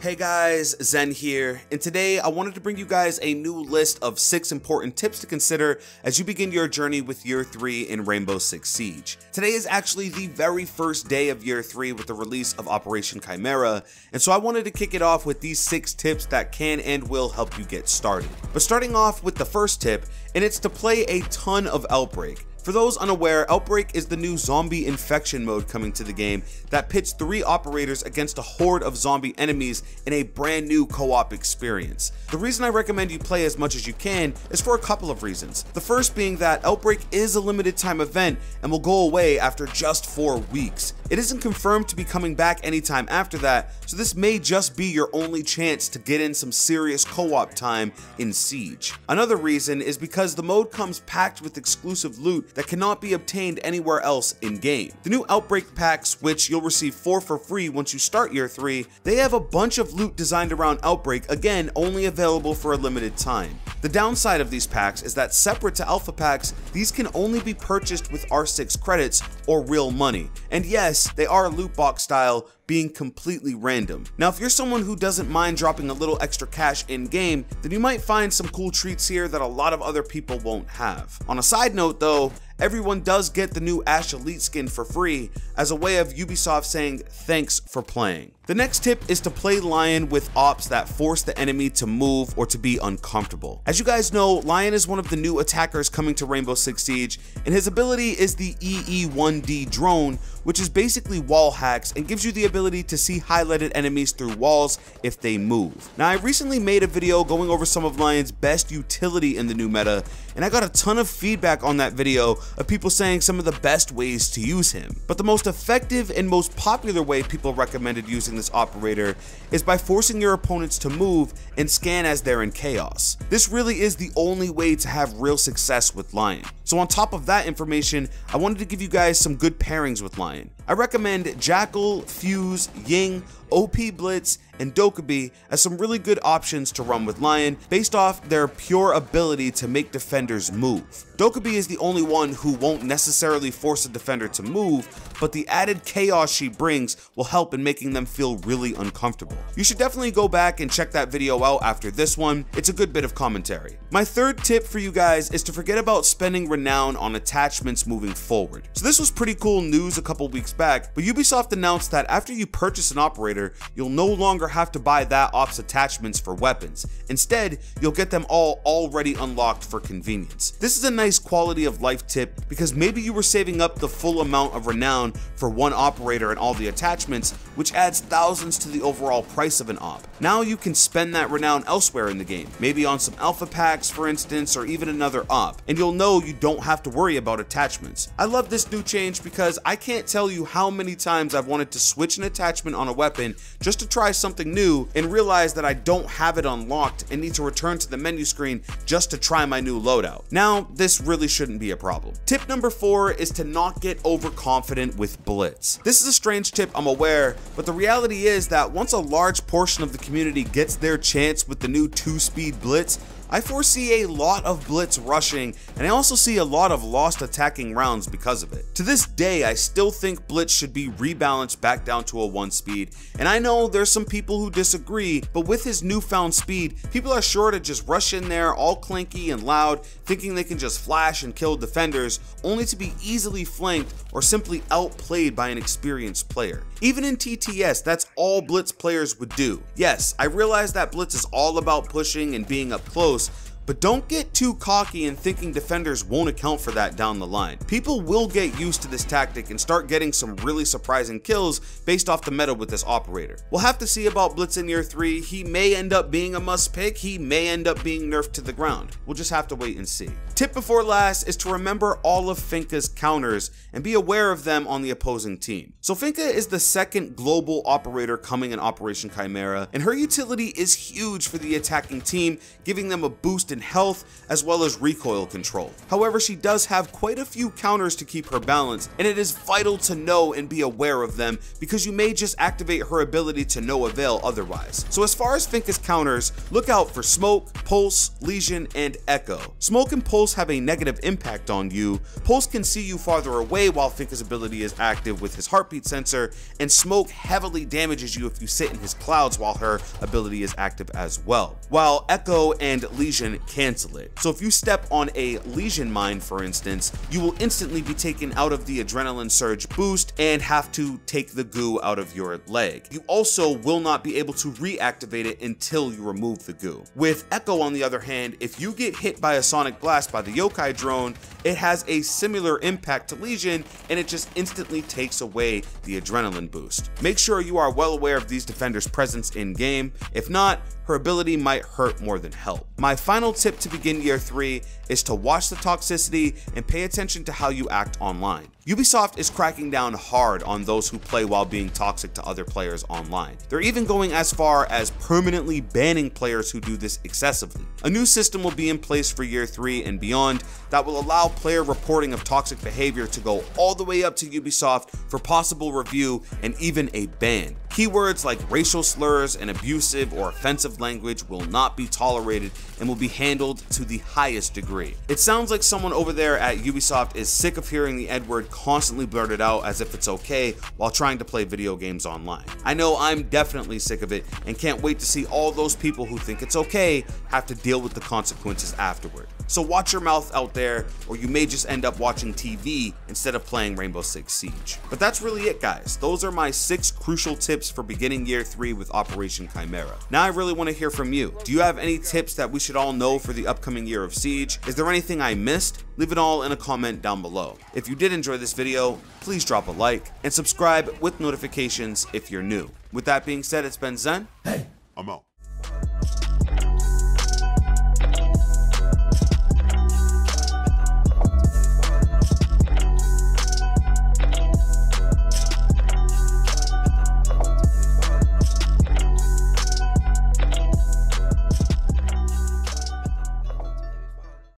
Hey guys, Zen here, and today I wanted to bring you guys a new list of 6 important tips to consider as you begin your journey with Year 3 in Rainbow Six Siege. Today is actually the very first day of Year 3 with the release of Operation Chimera, and so I wanted to kick it off with these 6 tips that can and will help you get started. But starting off with the first tip, and it's to play a ton of Outbreak. For those unaware, Outbreak is the new zombie infection mode coming to the game that pits 3 operators against a horde of zombie enemies in a brand new co-op experience. The reason I recommend you play as much as you can is for a couple of reasons. The first being that Outbreak is a limited time event and will go away after just 4 weeks. It isn't confirmed to be coming back anytime after that, so this may just be your only chance to get in some serious co-op time in Siege. Another reason is because the mode comes packed with exclusive loot that cannot be obtained anywhere else in-game. The new Outbreak packs, which you'll receive 4 for free once you start Year 3, they have a bunch of loot designed around Outbreak, again only available for a limited time. The downside of these packs is that separate to alpha packs, these can only be purchased with R6 credits or real money. And yes, they are loot box style, being completely random. Now, if you're someone who doesn't mind dropping a little extra cash in-game, then you might find some cool treats here that a lot of other people won't have. On a side note though, everyone does get the new Ash Elite skin for free as a way of Ubisoft saying thanks for playing. The next tip is to play Lion with ops that force the enemy to move or to be uncomfortable. As you guys know, Lion is one of the new attackers coming to Rainbow Six Siege, and his ability is the EE1D drone, which is basically wall hacks and gives you the ability to see highlighted enemies through walls if they move. Now, I recently made a video going over some of Lion's best utility in the new meta, and I got a ton of feedback on that video of people saying some of the best ways to use him. But the most effective and most popular way people recommended using this operator is by forcing your opponents to move and scan as they're in chaos. This really is the only way to have real success with Lion. So on top of that information, I wanted to give you guys some good pairings with Lion. I recommend Jackal, Fuse, Ying, OP Blitz, and Dokkaebi as some really good options to run with Lion based off their pure ability to make defenders move. Dokkaebi is the only one who won't necessarily force a defender to move, but the added chaos she brings will help in making them feel really uncomfortable. You should definitely go back and check that video out after this one. It's a good bit of commentary. My third tip for you guys is to forget about spending Renown on attachments moving forward. So this was pretty cool news a couple weeks back, but Ubisoft announced that after you purchase an operator, you'll no longer have to buy that op's attachments for weapons. Instead, you'll get them all already unlocked for convenience. This is a nice quality of life tip because maybe you were saving up the full amount of Renown for one operator and all the attachments, which adds thousands to the overall price of an op. Now you can spend that Renown elsewhere in the game, maybe on some alpha packs for instance, or even another op, and you'll know you don't have to worry about attachments. I love this new change because I can't tell you how many times I've wanted to switch an attachment on a weapon just to try something new and realize that I don't have it unlocked and need to return to the menu screen just to try my new loadout. Now, this really shouldn't be a problem. Tip number 4 is to not get overconfident with Blitz. This is a strange tip, I'm aware, but the reality is that once a large portion of the community gets their chance with the new 2-speed Blitz, I foresee a lot of Blitz rushing, and I also see a lot of lost attacking rounds because of it. To this day, I still think Blitz should be rebalanced back down to a 1-speed, and I know there's some people who disagree, but with his newfound speed, people are sure to just rush in there all clanky and loud, thinking they can just flash and kill defenders, only to be easily flanked or simply outplayed by an experienced player. Even in TTS, that's all Blitz players would do. Yes, I realize that Blitz is all about pushing and being up close, but don't get too cocky and thinking defenders won't account for that down the line. People will get used to this tactic and start getting some really surprising kills based off the meta with this operator. We'll have to see about Blitz in Year 3. He may end up being a must pick, he may end up being nerfed to the ground. We'll just have to wait and see. Tip before last is to remember all of Finka's counters and be aware of them on the opposing team. So Finka is the second global operator coming in Operation Chimera, and her utility is huge for the attacking team, giving them a boost in health as well as recoil control. However, she does have quite a few counters to keep her balanced, and it is vital to know and be aware of them because you may just activate her ability to no avail otherwise. So as far as Finka's counters, look out for smoke, Pulse, Lesion, and Echo. Smoke and Pulse have a negative impact on you. Pulse can see you farther away while Finka's ability is active with his heartbeat sensor, and Smoke heavily damages you if you sit in his clouds while her ability is active as well, while Echo and Lesion cancel it. So if you step on a Lesion mine, for instance, you will instantly be taken out of the adrenaline surge boost and have to take the goo out of your leg. You also will not be able to reactivate it until you remove the goo. With Echo, on the other hand, if you get hit by a sonic blast by the yokai drone, it has a similar impact to Lesion, and it just instantly takes away the adrenaline boost. Make sure you are well aware of these defenders' presence in game. If not, her ability might hurt more than help. My final tip to begin year 3 is to watch the toxicity and pay attention to how you act online. Ubisoft is cracking down hard on those who play while being toxic to other players online. They're even going as far as permanently banning players who do this excessively. A new system will be in place for year 3 and beyond that will allow player reporting of toxic behavior to go all the way up to Ubisoft for possible review and even a ban. Keywords like racial slurs and abusive or offensive language will not be tolerated and will be handled to the highest degree. It sounds like someone over there at Ubisoft is sick of hearing the N-word constantly blurted out as if it's okay while trying to play video games online. I know I'm definitely sick of it and can't wait to see all those people who think it's okay have to deal with the consequences afterward. So watch your mouth out there, or you may just end up watching TV instead of playing Rainbow Six Siege. But that's really it, guys. Those are my 6 crucial tips for beginning year 3 with Operation Chimera. Now I really want to hear from you. Do you have any tips that we should all know for the upcoming year of Siege? Is there anything I missed? Leave it all in a comment down below. If you did enjoy this video, please drop a like and subscribe with notifications if you're new. With that being said, it's been Zen. Hey, I'm out.